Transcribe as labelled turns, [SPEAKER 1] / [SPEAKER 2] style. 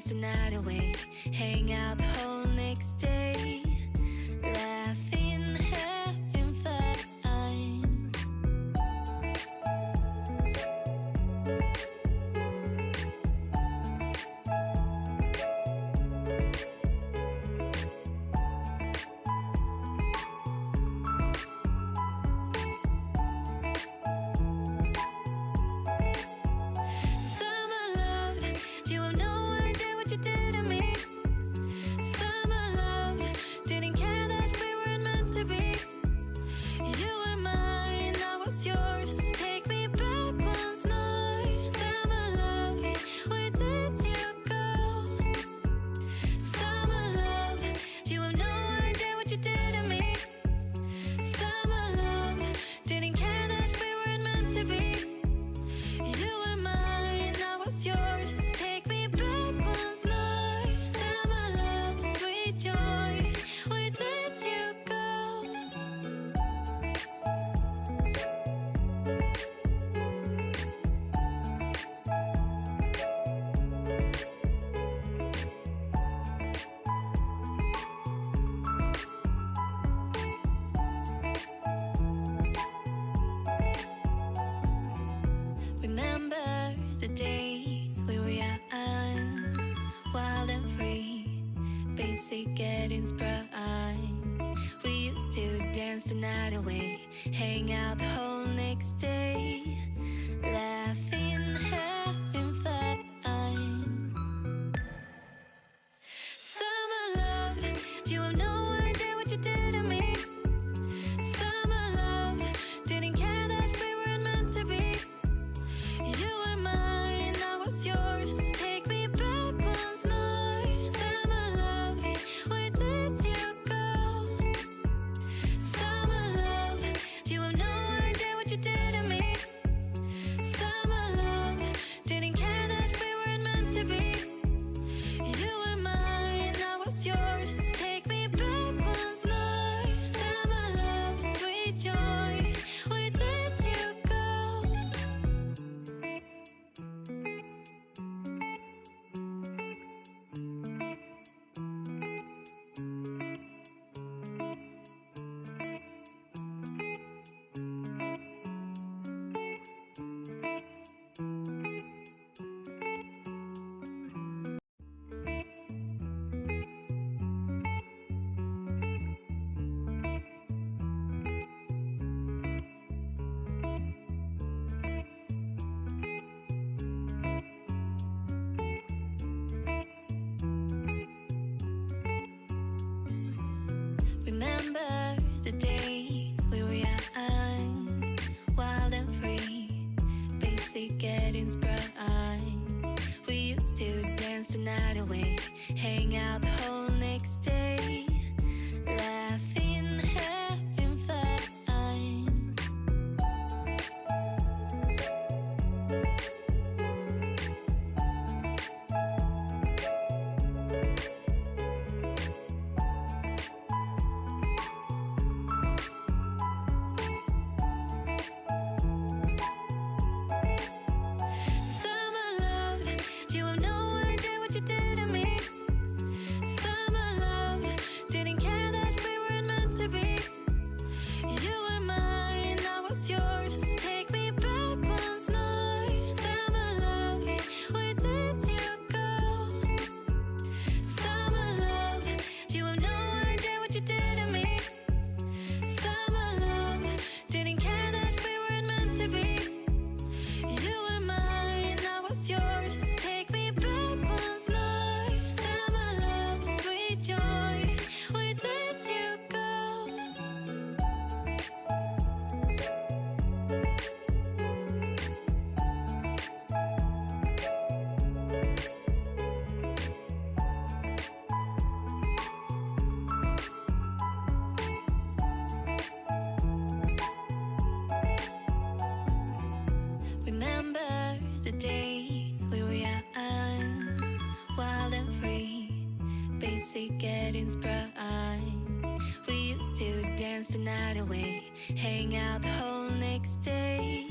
[SPEAKER 1] the night away, hang out the whole next day, laughing, having fun. Getting sprung. We used to dance the night away, hang out the whole next day, laughing, having fun. Summer love, you have no idea what you did to me. Summer love, didn't care that we weren't meant to be. You were mine, I was yours. Take me back once more. Summer love, where did you go? Summer love, you have no idea what you did to me. Summer love, didn't care that we weren't meant to be. You were mine, I was yours. Take me back once more. Summer love, sweet joy, where did you go? Remember the days we were young, wild and free, basic getting sprung. We used to dance the night away, hang out the whole next day, laughing, having fun. Summer love, you have no idea what you did to me. Summer love, didn't care that we weren't meant to be. You were mine, I was yours. Take me back once more. Summer love, where did you go? Summer love, you have no idea what you did to me. Summer love, didn't care that we weren't meant to be. You were mine, I was yours. Take me back once more. Summer love, sweet joy, where did you go? Remember the days we were young, wild and free, basic getting sprung. We used to dance the night away, hang out the whole next day,